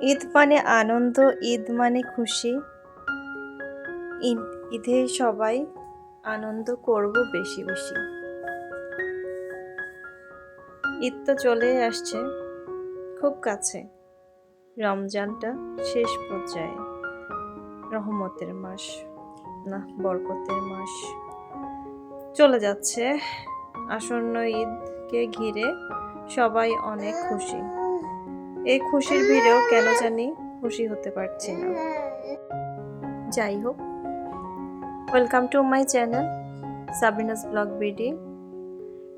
ঈদ মানে আনন্দ, ঈদ মানে খুশি। ঈদে সবাই আনন্দ করব বেশি বেশি। ঈদ তো চলে আসছে খুব কাছে। রমজানটা শেষ পর্যায়ে। রহমতের মাস, না বরকতের মাস চলে যাচ্ছে। আসন্ন ঈদকে ঘিরে সবাই অনেক খুশি। এই খুশির ভিড়েও কেন জানি খুশি হতে পারছি না। যাই হোক, welcome to my channel Sabrina's blog BD.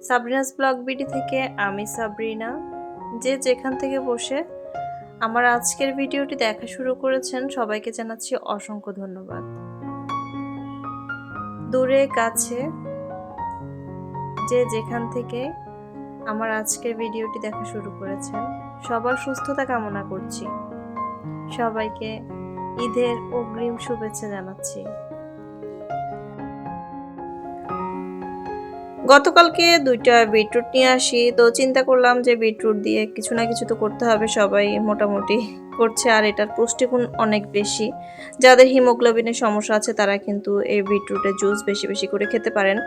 Sabrina's blog BD থেকে আমি সাবরিনা। যে যেখান থেকে বসে আমার আজকের ভিডিওটি দেখা শুরু করেছেন সবাইকে জানাচ্ছি অসংখ্য ধন্যবাদ। দূরে কাছে যে যেখান থেকে আমার আজকের ভিডিওটি দেখা শুরু করেছেন সবার সুস্থতা কামনা করছি। সবাইকে ঈদের অগ্রিম শুভেচ্ছা জানাচ্ছি। গতকালকে 2টা বিটরুট নিয়ে আসি, তো চিন্তা করলাম যে বিটরুট দিয়ে কিছু না কিছু তো করতে হবে, সবাই মোটামুটি করছে। আর এটার পুষ্টিগুণ অনেক বেশি। যাদের হিমোগ্লোবিনের সমস্যা আছে তারা কিন্তু এই বিটরুটের জুস বেশি বেশি করে খেতে পারেন।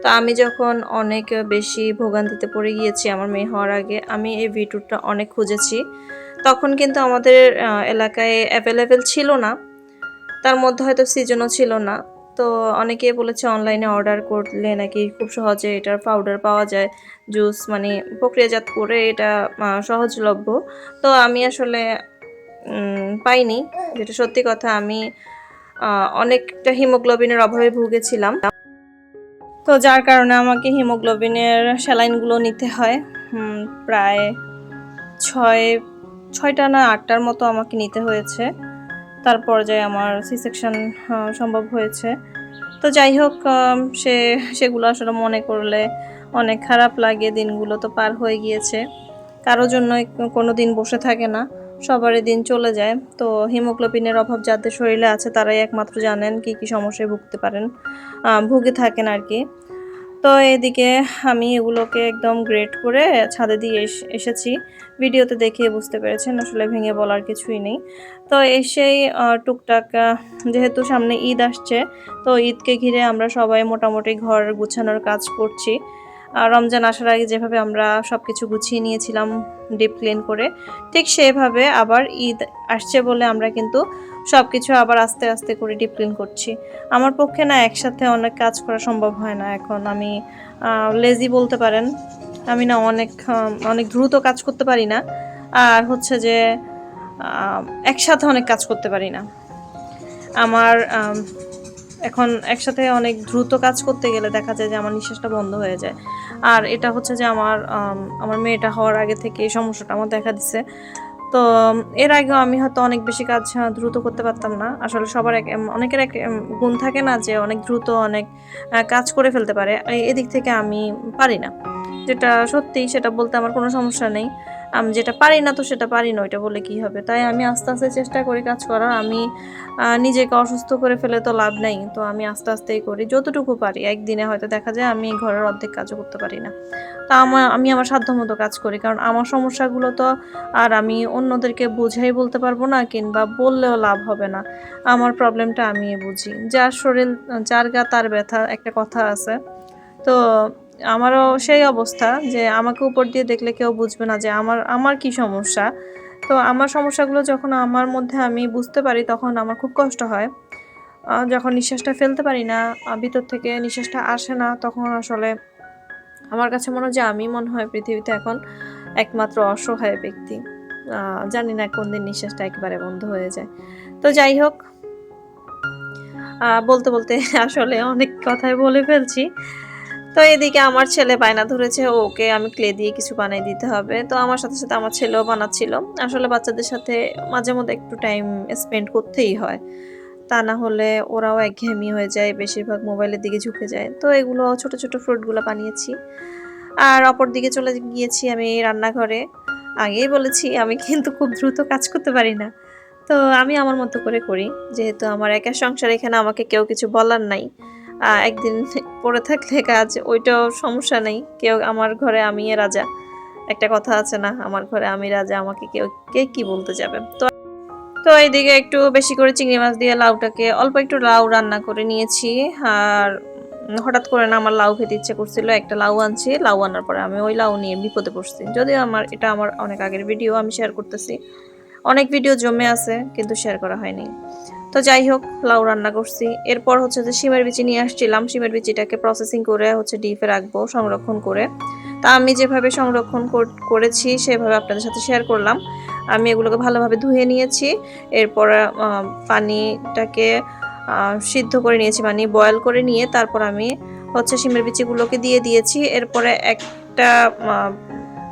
তো আমি যখন অনেক বেশি ভোগান্তিতে পড়ে গিয়েছি আমার মেয়ে হওয়ার আগে, আমি এই বিটরুটটা অনেক খুঁজেছি। তখন কিন্তু আমাদের এলাকায় অ্যাভেলেবেল ছিল না, তার মধ্যে হয়তো সিজনও ছিল না। তো অনেকেই বলেছে অনলাইনে অর্ডার করলে নাকি খুব সহজে এটার পাউডার পাওয়া যায়, জুস মানে প্রক্রিয়াজাত করে এটা সহজলভ্য। তো আমি আসলে পাইনি, যেটা সত্যি কথা। আমি অনেকটা হিমোগ্লোবিনের অভাবে ভুগেছিলাম, তো যার কারণে আমাকে হিমোগ্লোবিনের স্যালাইনগুলো নিতে হয়। প্রায় 6টা না 8টার মতো আমাকে নিতে হয়েছে। তারপর যে আমার সি সেকশন সম্ভব হয়েছে। তো যাই হোক, সেগুলো আসলে মনে করলে অনেক খারাপ লাগে। দিনগুলো তো পার হয়ে গিয়েছে, কারোর জন্যই কোনো দিন বসে থাকে না, সবারই দিন চলে যায়। তো হিমোগ্লোবিনের অভাব যাদের শরীরে আছে তারাই একমাত্র জানেন কি কি সমস্যায় ভুগে থাকেন আর কি। তো এদিকে আমি এগুলোকে একদম গ্রেড করে ছাদে দিয়ে এসেছি। ভিডিওতে দেখে বুঝতে পেরেছেন, আসলে ভেঙে বলার কিছুই নেই। তো এসেই টুকটাক, যেহেতু সামনে ঈদ আসছে, তো ঈদকে ঘিরে আমরা সবাই মোটামুটি ঘর গুছানোর কাজ করছি। রমজান আসার আগে যেভাবে আমরা সব কিছু গুছিয়ে নিয়েছিলাম ডিপ ক্লিন করে, ঠিক সেভাবে আবার ঈদ আসছে বলে আমরা কিন্তু সব কিছু আবার আস্তে আস্তে করে ডিপ ক্লিন করছি। আমার পক্ষে না একসাথে অনেক কাজ করা সম্ভব হয় না। এখন আমি লেজি বলতে পারেন। আমি না অনেক দ্রুত কাজ করতে পারি না, আর হচ্ছে যে একসাথে অনেক কাজ করতে পারি না। আমার এখন একসাথে অনেক দ্রুত কাজ করতে গেলে দেখা যায় যে আমার নিঃশ্বাসটা বন্ধ হয়ে যায়। আর এটা হচ্ছে যে আমার মেয়েটা হওয়ার আগে থেকে এই সমস্যাটা আমার দেখা দিছে। তো এর আগেও আমি হয়তো অনেক বেশি কাজ দ্রুত করতে পারতাম না। আসলে সবার অনেকের এক গুণ থাকে না, যে অনেক দ্রুত অনেক কাজ করে ফেলতে পারে। এদিক থেকে আমি পারি না, যেটা সত্যি সেটা বলতে আমার কোনো সমস্যা নেই। আমি যেটা পারি না তো সেটা পারি না, ওইটা বলে কি হবে। তাই আমি আস্তে আস্তে চেষ্টা করি কাজ করার। আমি নিজেকে অসুস্থ করে ফেলে তো লাভ নেই, তো আমি আস্তে আস্তেই করি যতটুকু পারি। একদিনে হয়তো দেখা যায় আমি ঘরের অর্ধেক কাজও করতে পারি না। তা আমি আমার সাধ্যমতো কাজ করি, কারণ আমার সমস্যাগুলো তো আর আমি অন্যদেরকে বুঝাই বলতে পারবো না, কিংবা বললেও লাভ হবে না। আমার প্রবলেমটা আমি বুঝি। যার শরীর যার গা তার ব্যথা, একটা কথা আছে। তো আমারও সেই অবস্থা, যে আমাকে উপর দিয়ে দেখলে কেউ বুঝবে না যে আমার কি সমস্যা। তো আমার সমস্যাগুলো যখন আমার মধ্যে আমি বুঝতে পারি তখন আমার খুব কষ্ট হয়। যখন নিঃশ্বাসটা ফেলতে পারি না, ভিতর থেকে নিঃশ্বাসটা আসে না, তখন আসলে আমার কাছে মনে হয় যে আমি মনে হয় পৃথিবীতে এখন একমাত্র অসহায় ব্যক্তি। জানি না কোন দিন নিঃশ্বাসটা একেবারে বন্ধ হয়ে যায়। তো যাই হোক, বলতে বলতে আসলে অনেক কথাই বলে ফেলছি। তো এদিকে আমার ছেলে বায়না ধরেছে, ওকে আমি ক্লে দিয়ে কিছু বানিয়ে দিতে হবে। তো আমার সাথে সাথে আমার ছেলেও বানাচ্ছিল। আসলে বাচ্চাদের সাথে মাঝে মধ্যে একটু টাইম স্পেন্ড করতেই হয়, তা না হলে ওরাও একঘেয়েমি হয়ে যায়, বেশিরভাগ মোবাইলের দিকে ঝুঁকে যায়। তো এগুলো ছোট ছোট ফ্রুটগুলো বানিয়েছি। আর অপর দিকে চলে গিয়েছি আমি রান্নাঘরে। আগেই বলেছি আমি কিন্তু খুব দ্রুত কাজ করতে পারি না। তো আমি আমার মতো করে করি, যেহেতু আমার একা সংসার, এখানে আমাকে কেউ কিছু বলার নাই। একদিন পড়ে থাকলে কাজ, ওইটাও সমস্যা নেই। কেউ আমার ঘরে, আমি রাজা। একটা কথা আছে না, আমার ঘরে আমি রাজা, আমাকে কে কি বলতে যাবে। তো এইদিকে একটু বেশি করে চিংড়ি মাছ দিয়ে লাউটাকে অল্প একটু লাউ রান্না করে নিয়েছি। আর হঠাৎ করে না আমার লাউ খেতে ইচ্ছে করছিল, একটা লাউ আনছি। লাউ আনার পরে আমি ওই লাউ নিয়ে বিপদে পড়ছি। যদিও এটা আমার অনেক আগের ভিডিও, আমি শেয়ার করতেছি। অনেক ভিডিও জমে আছে কিন্তু শেয়ার করা হয়নি। তো যাই হোক, লাউ রান্না করছি। এরপর হচ্ছে যে শিমের বিচি নিয়ে আসছিলাম, শিমের বিচিটাকে প্রসেসিং করে হচ্ছে ডিপে রাখবো সংরক্ষণ করে। তা আমি যেভাবে সংরক্ষণ করেছি সেভাবে আপনাদের সাথে শেয়ার করলাম। আমি এগুলোকে ভালোভাবে ধুয়ে নিয়েছি। এরপর পানিটাকে সিদ্ধ করে নিয়েছি, মানে বয়েল করে নিয়ে তারপর আমি হচ্ছে শিমের বিচিগুলোকে দিয়ে দিয়েছি। এরপরে একটা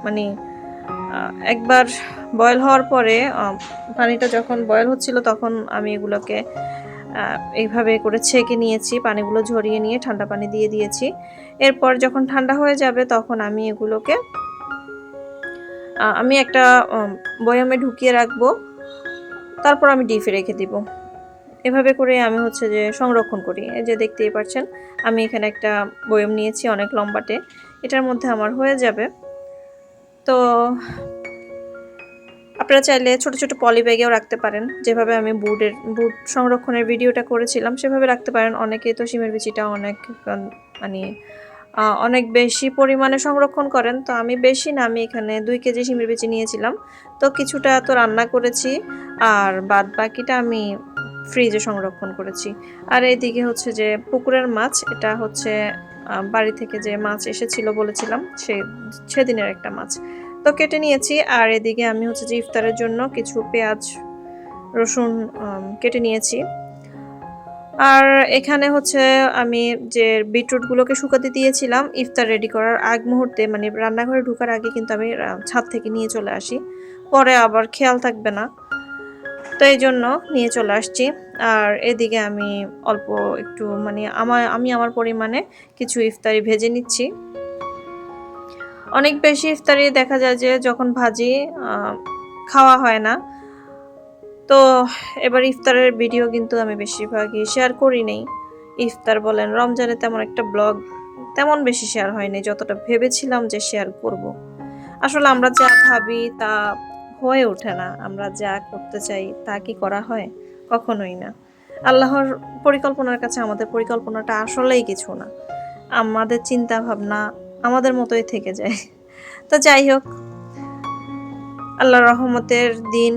মানে একবার বয়েল হওয়ার পরে পানিটা যখন বয়েল হচ্ছিল তখন আমি এগুলোকে এইভাবে করে ছেঁকে নিয়েছি, পানিগুলো ঝরিয়ে নিয়ে ঠান্ডা পানি দিয়ে দিয়েছি। এরপর যখন ঠান্ডা হয়ে যাবে তখন আমি এগুলোকে আমি একটা বয়ামে ঢুকিয়ে রাখবো, তারপর আমি ডিপে রেখে দিব। এভাবে করে আমি হচ্ছে যে সংরক্ষণ করি। এই যে দেখতেই পাচ্ছেন আমি এখানে একটা বয়াম নিয়েছি অনেক লম্বাটে, এটার মধ্যে আমার হয়ে যাবে। তো আপনারা চাইলে ছোট ছোট পলি ব্যাগেও রাখতে পারেন, যেভাবে আমি বুট সংরক্ষণের ভিডিওটা করেছিলাম সেভাবে রাখতে পারেন। অনেকেই তো শিমের বিচিটা অনেক মানে অনেক বেশি পরিমাণে সংরক্ষণ করেন। তো আমি বেশি না, আমি এখানে 2 কেজি শিমের বিচি নিয়েছিলাম। তো কিছুটা তো রান্না করেছি আর বাদ বাকিটা আমি ফ্রিজে সংরক্ষণ করেছি। আর এইদিকে হচ্ছে যে পুকুরের মাছ, এটা হচ্ছে বাড়ি থেকে যে মাছ এসেছিল বলেছিলাম সেদিনের একটা মাছ, তো কেটে নিয়েছি। আর এদিকে আমি হচ্ছে যে ইফতারের জন্য কিছু পেঁয়াজ রসুন কেটে নিয়েছি। আর এখানে হচ্ছে আমি যে বিটরুটগুলোকে শুকাতে দিয়েছিলাম ইফতার রেডি করার আগ মুহূর্তে, মানে রান্নাঘরে ঢোকার আগে কিন্তু আমি ছাদ থেকে নিয়ে চলে আসি, পরে আবার খেয়াল থাকবে না, তো এই জন্য নিয়ে চলে আসছি। আর এদিকে আমি অল্প একটু মানে আমি আমার পরিমাণে কিছু ইফতারি ভেজে নিচ্ছি। অনেক বেশি ইফতারি দেখা যায় যে যখন ভাজি খাওয়া হয় না। তো এবার ইফতারের ভিডিও কিন্তু আমি বেশিরভাগই শেয়ার করি নেই। ইফতার বলেন রমজানে তেমন একটা ব্লগ তেমন বেশি শেয়ার হয়নি যতটা ভেবেছিলাম যে শেয়ার করব। আসলে আমরা যা ভাবি তা হয়ে ওঠে না, আমরা যা করতে চাই তা কি করা হয়? কখনোই না। আল্লাহর পরিকল্পনার কাছে আমাদের পরিকল্পনাটা আসলেই কিছু না, আমাদের চিন্তা ভাবনা আমাদের মতোই থেকে যায়। তো যাই হোক, আল্লাহর রহমতের দিন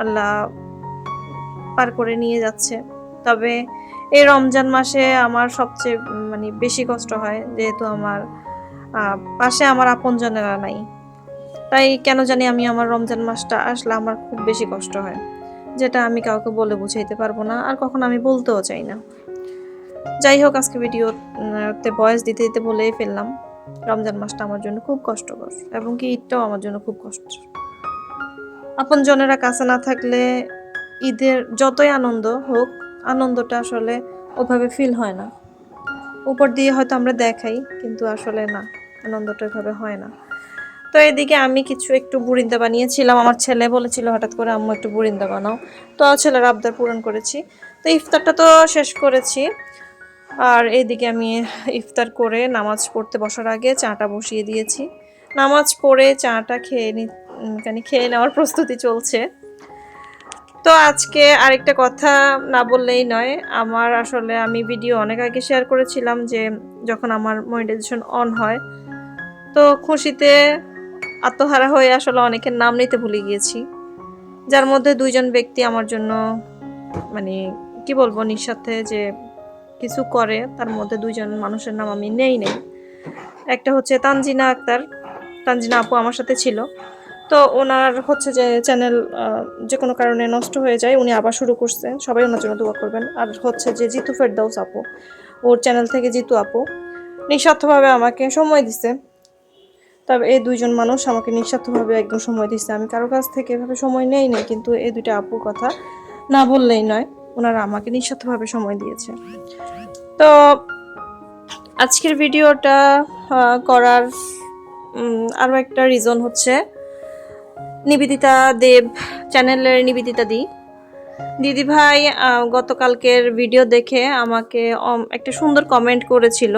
আল্লাহ পার করে নিয়ে যাচ্ছে। তবে এই রমজান মাসে আমার সবচেয়ে মানে বেশি কষ্ট হয়, যেহেতু আমার পাশে আমার আপনজনেরা নাই। তাই কেন জানি আমি আমার রমজান মাসটা আসলে আমার খুব বেশি কষ্ট হয়, যেটা আমি কাউকে বলে বুঝাইতে পারবো না, আর কখনো আমি বলতেও চাই না। যাই হোক, আজকে ভিডিওতে ভয়েস দিতে দিতে বলেই ফেললাম, রমজান মাসটা আমার জন্য খুব কষ্টকর, এবং কি ঈদটাও আমার জন্য খুব কষ্ট। আপনজনেরা কাছে না থাকলে ঈদের যতই আনন্দ হোক, আনন্দটা আসলে ওভাবে ফিল হয় না। উপর দিয়ে হয়তো আমরা দেখাই, কিন্তু আসলে না, আনন্দটা ওইভাবে হয় না। তো এদিকে আমি কিছু একটু বুরিন্দা বানিয়েছিলাম, আমার ছেলে বলেছিল হঠাৎ করে আম্মু একটু বুরিন্দা বানাও, তো ছেলের আবদার পূরণ করেছি। তো ইফতারটা তো শেষ করেছি। আর এইদিকে আমি ইফতার করে নামাজ পড়তে বসার আগে চাটা বসিয়ে দিয়েছি। নামাজ পড়ে চাটা খেয়ে নেওয়ার প্রস্তুতি চলছে। তো আজকে আরেকটা কথা না বললেই নয়, আমার আসলে আমি ভিডিও অনেক আগে শেয়ার করেছিলাম যে যখন আমার মনিটাইজেশন অন হয়, তো খুশিতে আত্মহারা হয়ে আসলে অনেকের নাম নিতে ভুলে গিয়েছি, যার মধ্যে 2 জন ব্যক্তি আমার জন্য মানে কি বলবো নিঃস্বার্থে যে কিছু করে, তার মধ্যে 2 জন মানুষের নাম আমি নেই। একটা হচ্ছে তানজিনা আক্তার, তানজিনা আপু আমার সাথে ছিল। তো ওনার হচ্ছে যে চ্যানেল যে কোনো কারণে নষ্ট হয়ে যায়, উনি আবার শুরু করছে, সবাই ওনার জন্য দোয়া করবেন। আর হচ্ছে যে জিতু ফেরদাউস আপু, ওর চ্যানেল থেকে জিতু আপু নিঃস্বার্থভাবে আমাকে সময় দিছে। তবে এই 2 জন মানুষ আমাকে নিঃস্বার্থভাবে একদম সময় দিচ্ছে, আমি কারো কাছ থেকে এভাবে সময় নেই কিন্তু এই 2টা আপুর কথা না বললেই নয়, ওনারা আমাকে নিঃস্বার্থভাবে সময় দিয়েছে। তো আজকের ভিডিওটা করার আরও একটা রিজন হচ্ছে নিবেদিতা দেব চ্যানেলের নিবেদিতা দিদি ভাই গতকালকের ভিডিও দেখে আমাকে একটা সুন্দর কমেন্ট করেছিল।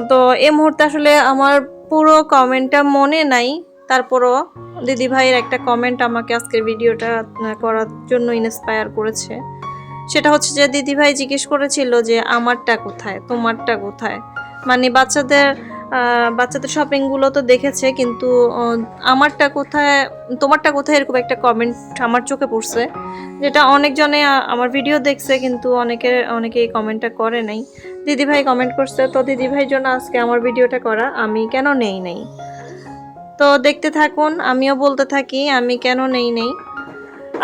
তো এই মুহূর্তে আসলে আমার পুরো কমেন্টটা মনে নাই, তারপরও দিদি ভাইয়ের একটা কমেন্ট আমাকে আজকের ভিডিওটা করার জন্য ইন্সপায়ার করেছে। সেটা হচ্ছে যে দিদি ভাই জিজ্ঞেস করেছিল যে আমারটা কোথায়, তোমারটা কোথায়, মানে বাচ্চাদের শপিংগুলো তো দেখেছে, কিন্তু আমারটা কোথায়, তোমারটা কোথায়, এরকম একটা কমেন্ট আমার চোখে পড়ছে, যেটা অনেকজনে আমার ভিডিও দেখছে, কিন্তু অনেকেই কমেন্টটা করে নাই। দিদিভাই কমেন্ট করছে, তো দিদিভাইয়ের জন্য আজকে আমার ভিডিওটা করা, আমি কেন নেই নাই। তো দেখতে থাকুন, আমিও বলতে থাকি আমি কেন নেই নেই।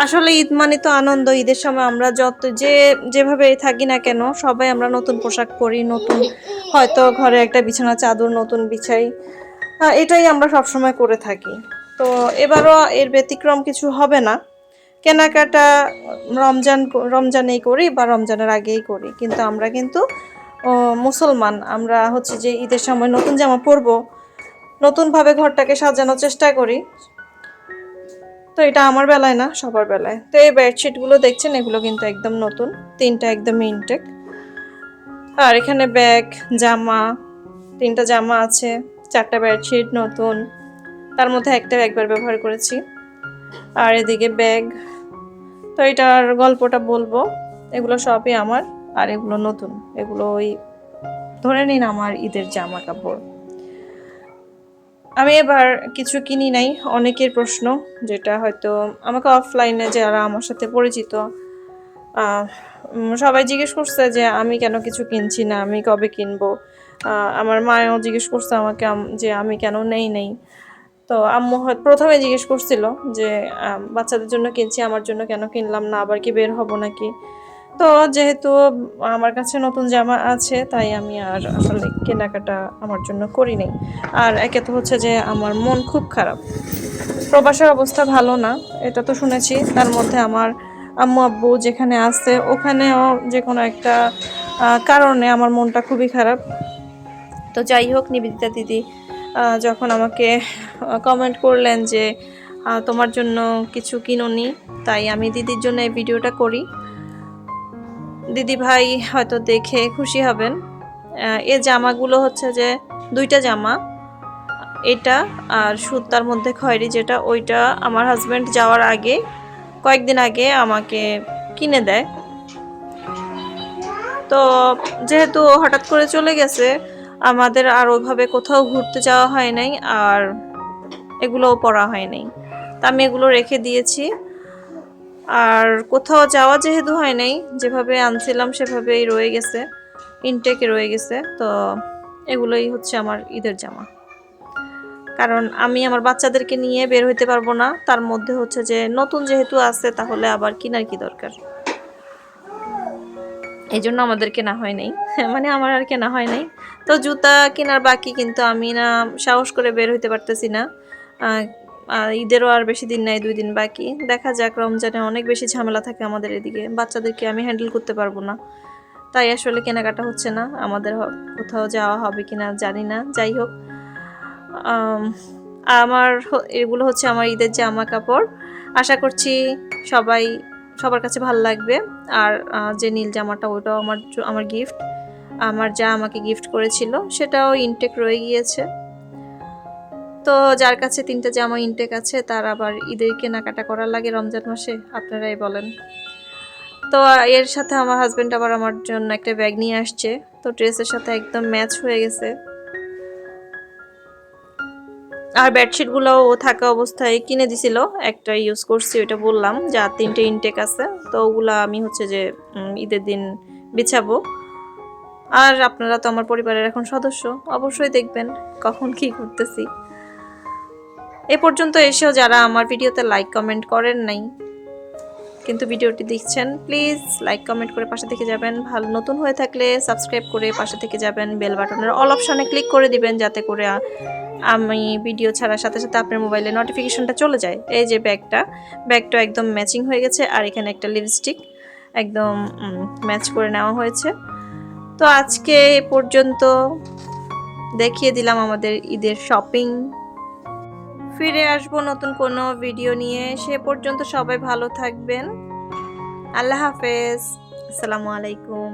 আসলে ঈদ মানে তো আনন্দ। ঈদের সময় আমরা যেভাবে থাকি না কেন, সবাই আমরা নতুন পোশাক পরি, নতুন হয়তো ঘরে একটা বিছানা চাদর নতুন বিছাই, এটাই আমরা সবসময় করে থাকি। তো এবারও এর ব্যতিক্রম কিছু হবে না। কেনাকাটা রমজানেই করি বা রমজানের আগেই করি, কিন্তু আমরা কিন্তু মুসলমান, আমরা হচ্ছে যে ঈদের সময় নতুন জামা পরবো, নতুনভাবে ঘরটাকে সাজানোর চেষ্টা করি। তো এটা আমার বেলায় না, সবার বেলায়। তো এই বেডশিটগুলো দেখছেন, এগুলো কিন্তু একদম নতুন, 3টা একদম ইনটেক। আর এখানে ব্যাগ, জামা, 3টা জামা আছে, 4টা বেডশিট নতুন, তার মধ্যে একটা একবার ব্যবহার করেছি। আর এদিকে ব্যাগ। তো এটার গল্পটা বলবো, এগুলো সবই আমার, আর এগুলো নতুন, এগুলো ওই ধরে নিন আমার ঈদের জামা কাপড়। আমি এবার কিছু কিনি নাই, অনেকের প্রশ্ন, যেটা হয়তো আমাকে অফলাইনে যারা আমার সাথে পরিচিত সবাই জিজ্ঞেস করছে যে আমি কেন কিছু কিনছি না, আমি কবে কিনবো। আমার মাও জিজ্ঞেস করছে আমাকে যে আমি কেন নেই। তো আম্মু প্রথমে জিজ্ঞেস করছিল যে বাচ্চাদের জন্য কিনছি, আমার জন্য কেন কিনলাম না, আবার কি বের হব নাকি। তো যেহেতু আমার কাছে নতুন জামা আছে, তাই আমি আর আসলে কেনাকাটা আমার জন্য করি নাই। আর একে তো হচ্ছে যে আমার মন খুব খারাপ, প্রবাসের অবস্থা ভালো না, এটা তো শুনেছি। তার মধ্যে আমার আম্মু আব্বু যেখানে আছে, ওখানেও যে কোনো একটা কারণে আমার মনটা খুবই খারাপ। তো যাই হোক, নিবেদিতা দিদি যখন আমাকে কমেন্ট করলেন যে তোমার জন্য কিছু কিনুনি, তাই আমি দিদির জন্য এই ভিডিওটা করি। দিদি ভাই হয়তো দেখে খুশি হবেন। এই জামাগুলো হচ্ছে যে 2টা জামা, এটা আর সুতার মধ্যে খয়েরি যেটা, ওইটা আমার হাজব্যান্ড যাওয়ার আগে কয়েকদিন আগে আমাকে কিনে দেয়। তো যেহেতু হঠাৎ করে চলে গেছে, আমাদের আর ওইভাবে কোথাও ঘুরতে যাওয়া হয় নাই, আর এগুলোও পরা হয় নাই, তা আমি এগুলো রেখে দিয়েছি। আর কোথাও যাওয়া যেহেতু হয় নাই, যেভাবে আনছিলাম সেভাবেই রয়ে গেছে, ইনটেকে রয়ে গেছে। তো এগুলোই হচ্ছে আমার ঈদের জামা, কারণ আমি আমার বাচ্চাদেরকে নিয়ে বের হইতে পারবো না, তার মধ্যে হচ্ছে যে নতুন যেহেতু আছে, তাহলে আবার কেনার কি দরকার, এই জন্য আমাদের কেনা হয় নাই। মানে আমার আর কেনা হয় নাই। তো জুতা কেনার বাকি, কিন্তু আমি না সাহস করে বের হইতে পারতেছি না। ঈদেরও আর বেশি দিন নাই, 2 দিন বাকি। দেখা যাক, রমজানে অনেক বেশি ঝামেলা থাকে আমাদের এদিকে, বাচ্চাদেরকে আমি হ্যান্ডেল করতে পারবো না, তাই আসলে কেনাকাটা হচ্ছে না। আমাদের কোথাও যাওয়া হবে কিনা জানি না। যাই হোক, এগুলো হচ্ছে আমার ঈদের জামা কাপড়। আশা করছি সবার কাছে ভালো লাগবে। আর যে নীল জামাটা, ওটাও আমার গিফট, আমার যা আমাকে গিফট করেছিল, সেটাও ইনটেক রয়ে গিয়েছে। তো যার কাছে 3টা জামা ইনটেক আছে, তার আবার ঈদের কেনাকাটা করার লাগে রমজান মাসে, আপনারাই বলেন। তো এর সাথে আমার হাজব্যান্ড আবার আমার জন্য একটা ব্যাগ নিয়ে আসছে, তো ড্রেসের সাথে একদম ম্যাচ হয়ে গেছে। আর বেডশিটগুলোও থাকা অবস্থায় কিনে দিছিল, একটা ইউজ করছি, ওইটা বললাম, যা 3টে ইনটেক আছে। তো ওগুলা আমি হচ্ছে যে ঈদের দিন বিছাবো। আর আপনারা তো আমার পরিবারের এখন সদস্য, অবশ্যই দেখবেন কখন কি করতেছি। এ পর্যন্ত এসেও যারা আমার ভিডিওতে লাইক কমেন্ট করেন নাই, কিন্তু ভিডিওটি দেখছেন, প্লিজ লাইক কমেন্ট করে পাশে থেকে যাবেন। ভালো নতুন হয়ে থাকলে সাবস্ক্রাইব করে পাশে থেকে যাবেন, বেল বাটনের অল অপশনে ক্লিক করে দিবেন, যাতে করে আমি ভিডিও ছাড়ার সাথে সাথে আপনার মোবাইলে নোটিফিকেশনটা চলে যায়। এই যে ব্যাগটা একদম ম্যাচিং হয়ে গেছে, আর এখানে একটা লিপস্টিক একদম ম্যাচ করে নেওয়া হয়েছে। তো আজকে এ পর্যন্ত, দেখিয়ে দিলাম আমাদের ঈদের শপিং। ফিরে আসবো নতুন কোনো ভিডিও নিয়ে, সে পর্যন্ত সবাই ভালো থাকবেন। আল্লাহ হাফেজ, আসসালামু আলাইকুম।